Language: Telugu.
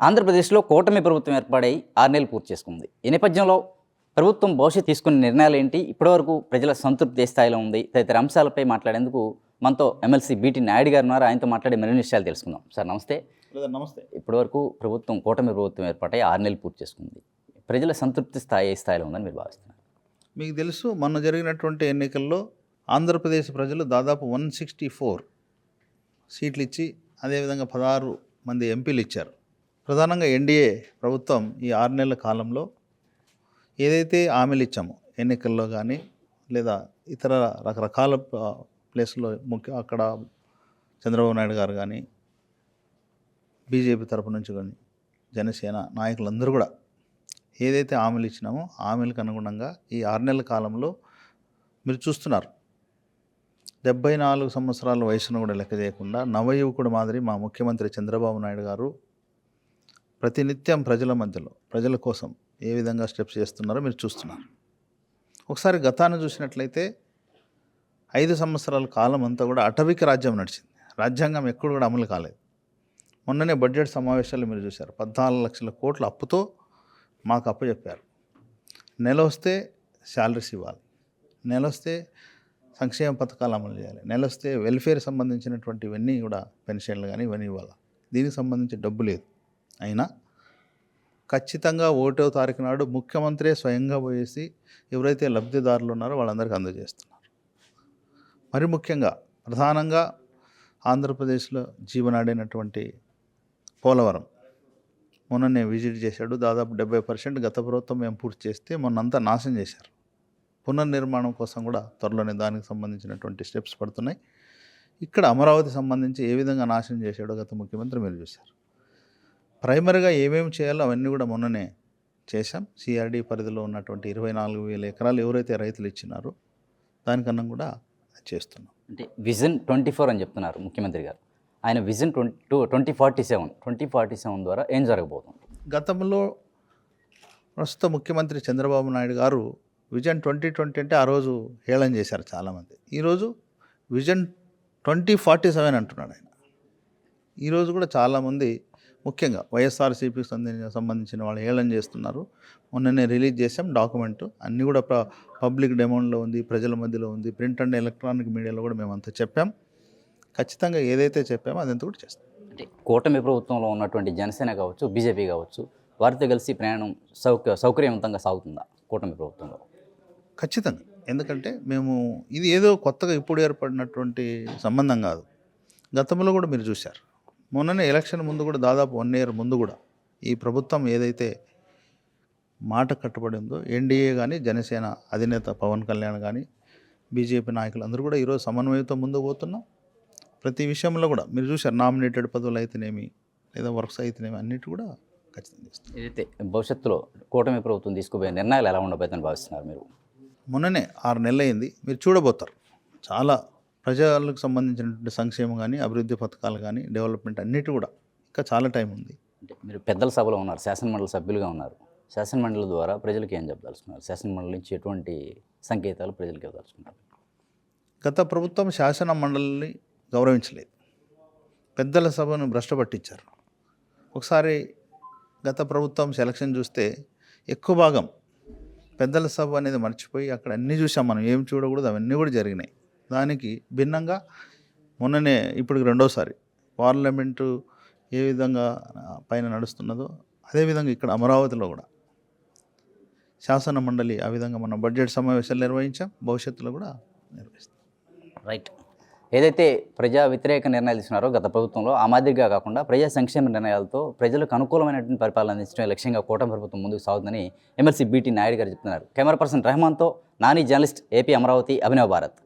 ఆంధ్రప్రదేశ్లో కూటమి ప్రభుత్వం ఏర్పాటై 6 నెలలు పూర్తి చేసుకుంది. ఈ నేపథ్యంలో ప్రభుత్వం భవిష్యత్తు తీసుకున్న నిర్ణయాలు ఏంటి? ఇప్పటివరకు ప్రజల సంతృప్తి ఏ స్థాయిలో ఉంది? తదితర అంశాలపై మాట్లాడేందుకు మనతో ఎమ్మెల్సీ బీటీ నాయుడు గారు ఉన్నారు. ఆయనతో మాట్లాడే మరిన్ని విషయాలు తెలుసుకుందాం. సార్ నమస్తే. నమస్తే. ఇప్పటివరకు కూటమి ప్రభుత్వం ఏర్పాటై 6 నెలలు పూర్తి చేసుకుంది. ప్రజల సంతృప్తి స్థాయి ఏ స్థాయిలో ఉందని మీరు భావిస్తున్నారు? మీకు తెలుసు, మొన్న జరిగినటువంటి ఎన్నికల్లో ఆంధ్రప్రదేశ్ ప్రజలు దాదాపు 164 సీట్లు ఇచ్చి అదేవిధంగా 16 మంది ఎంపీలు ఇచ్చారు. ప్రధానంగా ఎన్డీఏ ప్రభుత్వం ఈ 6 నెలల కాలంలో ఏదైతే హామీలు ఇచ్చామో ఎన్నికల్లో కానీ లేదా ఇతర రకరకాల ప్లేస్లో అక్కడ చంద్రబాబు నాయుడు గారు కానీ బీజేపీ తరపు నుంచి కానీ జనసేన నాయకులందరూ కూడా ఏదైతే హామీలు ఇచ్చినామో హామీలకు అనుగుణంగా ఈ 6 నెలల కాలంలో మీరు చూస్తున్నారు. 74 సంవత్సరాల వయసును కూడా లెక్క చేయకుండా నవయువకుడు మాదిరి మా ముఖ్యమంత్రి చంద్రబాబు నాయుడు గారు ప్రతినిత్యం ప్రజల మధ్యలో ప్రజల కోసం ఏ విధంగా స్టెప్స్ చేస్తున్నారో మీరు చూస్తున్నారు. ఒకసారి గతాన్ని చూసినట్లయితే 5 సంవత్సరాల కాలం అంతా కూడా అటవిక రాజ్యం నడిచింది. రాజ్యాంగం ఎక్కడ కూడా అమలు కాలేదు. మొన్ననే బడ్జెట్ సమావేశాలు మీరు చూశారు. 14 లక్షల కోట్ల అప్పుతో మాకు అప్పచెప్పారు. నెల వస్తే శాలరీస్ ఇవ్వాలి, నెల వస్తే సంక్షేమ పథకాలు అమలు చేయాలి, నెల వస్తే వెల్ఫేర్ సంబంధించినటువంటి ఇవన్నీ కూడా పెన్షన్లు కానీ ఇవన్నీ ఇవ్వాలి. దీనికి సంబంధించి డబ్బు లేదు. అయినా ఖచ్చితంగా 1వ తారీఖు నాడు ముఖ్యమంత్రి స్వయంగా పోయేసి ఎవరైతే లబ్ధిదారులు ఉన్నారో వాళ్ళందరికీ అందజేస్తున్నారు. మరి ముఖ్యంగా ప్రధానంగా ఆంధ్రప్రదేశ్లో జీవనాడైనటువంటి పోలవరం మొన్ననే విజిట్ చేశాడు. దాదాపు 70% గత ప్రభుత్వం మేము పూర్తి చేస్తే మొన్నంతా నాశనం చేశారు. పునర్నిర్మాణం కోసం కూడా త్వరలోనే దానికి సంబంధించినటువంటి స్టెప్స్ పడుతున్నాయి. ఇక్కడ అమరావతి సంబంధించి ఏ విధంగా నాశనం చేశాడో గత ముఖ్యమంత్రి మీరు చూశారు. ప్రైమరీగా ఏమేమి చేయాలో అవన్నీ కూడా మొన్ననే చేశాం. సిఆర్డీ పరిధిలో ఉన్నటువంటి 24,000 ఎకరాలు ఎవరైతే రైతులు ఇచ్చినారో దానికన్నా కూడా చేస్తున్నాం. అంటే విజన్ 24 అని చెప్తున్నారు ముఖ్యమంత్రి గారు. ఆయన విజన్ 2047 ద్వారా ఏం జరగబోతుంది? గతంలో ప్రస్తుత ముఖ్యమంత్రి చంద్రబాబు నాయుడు గారు విజన్ 2020 అంటే ఆ రోజు హేళన చేశారు చాలామంది. ఈరోజు విజన్ 2047 అంటున్నాడు ఆయన. ఈరోజు కూడా చాలామంది ముఖ్యంగా వైఎస్ఆర్సీపీకి సంబంధించిన వాళ్ళు హేళన చేస్తున్నారు. మొన్ననే రిలీజ్ చేసాం డాక్యుమెంట్. అన్నీ కూడా పబ్లిక్ డొమైన్లో ఉంది, ప్రజల మధ్యలో ఉంది, ప్రింట్ అండ్ ఎలక్ట్రానిక్ మీడియాలో కూడా మేము చెప్పాం. ఖచ్చితంగా ఏదైతే చెప్పామో అదంతా కూడా చేస్తాం. అంటే కూటమి ప్రభుత్వంలో ఉన్నటువంటి జనసేన కావచ్చు, బీజేపీ కావచ్చు, వారితో కలిసి ప్రయాణం సౌకర్యవంతంగా సాగుతుందా కూటమి ప్రభుత్వంలో? ఖచ్చితంగా. ఎందుకంటే మేము ఇది ఏదో కొత్తగా ఇప్పుడు ఏర్పడినటువంటి సంబంధం కాదు. గతంలో కూడా మీరు చూశారు. మొన్ననే ఎలక్షన్ ముందు కూడా దాదాపు 1 ఇయర్ ముందు కూడా ఈ ప్రభుత్వం ఏదైతే మాట కట్టుబడిందో ఎన్డీఏ కానీ జనసేన అధినేత పవన్ కళ్యాణ్ కానీ బీజేపీ నాయకులు అందరూ కూడా ఈరోజు సమన్వయంతో ముందుకు పోతున్నాం. ప్రతి విషయంలో కూడా మీరు చూశారు. నామినేటెడ్ పదవులు అయితేనేమి లేదా వర్క్స్ అయితేనేమి అన్నిటి కూడా ఖచ్చితంగా చేస్తాం. ఏదైతే భవిష్యత్తులో కూటమి ప్రభుత్వం తీసుకుపోయే నిర్ణయాలు ఎలా ఉండబోతుందని భావిస్తున్నారు మీరు? మొన్ననే 6 నెలలు అయింది. మీరు చూడబోతారు. చాలా ప్రజలకు సంబంధించినటువంటి సంక్షేమం కానీ అభివృద్ధి పథకాలు కానీ డెవలప్మెంట్ అన్నిటి కూడా ఇంకా చాలా టైం ఉంది. అంటే మీరు పెద్దల సభలో ఉన్నారు, శాసనమండలి సభ్యులుగా ఉన్నారు. శాసనమండలి ద్వారా ప్రజలకు ఏం చెప్పదలుచుకున్నారు? శాసనమండలి నుంచి ఎటువంటి సంకేతాలు ప్రజలకు ఇవ్వదలుచుకున్నారు? గత ప్రభుత్వం శాసన మండలిని గౌరవించలేదు. పెద్దల సభను భ్రష్టు పట్టించారు. ఒకసారి గత ప్రభుత్వం సెలక్షన్ చూస్తే ఎక్కువ భాగం పెద్దల సభ అనేది మర్చిపోయి అక్కడ అన్నీ చూసాం. మనం ఏం చూడకూడదు అవన్నీ కూడా జరిగినాయి. దానికి భిన్నంగా మొన్ననే ఇప్పటికి 2వసారి పార్లమెంటు ఏ విధంగా పైన నడుస్తున్నదో అదేవిధంగా ఇక్కడ అమరావతిలో కూడా శాసన మండలి ఆ విధంగా మనం బడ్జెట్ సమావేశాలు నిర్వహించాం. భవిష్యత్తులో కూడా నిర్వహిస్తాం. రైట్. ఏదైతే ప్రజా వ్యతిరేక నిర్ణయాలు తీసుకున్నారో గత ప్రభుత్వంలో ఆ మాదిరిగా కాకుండా ప్రజా సంక్షేమ నిర్ణయాలతో ప్రజలకు అనుకూలమైనటువంటి పరిపాలన అందించడం లక్ష్యంగా కూటమి ప్రభుత్వం ముందుకు సాగుతుందని ఎమ్మెల్సీ బీటీ నాయుడు గారు చెప్తున్నారు. కెమెరా పర్సన్ రెహమాన్తో నాని, జర్నలిస్ట్, ఏపీ అమరావతి, అభినవ్ భారత్.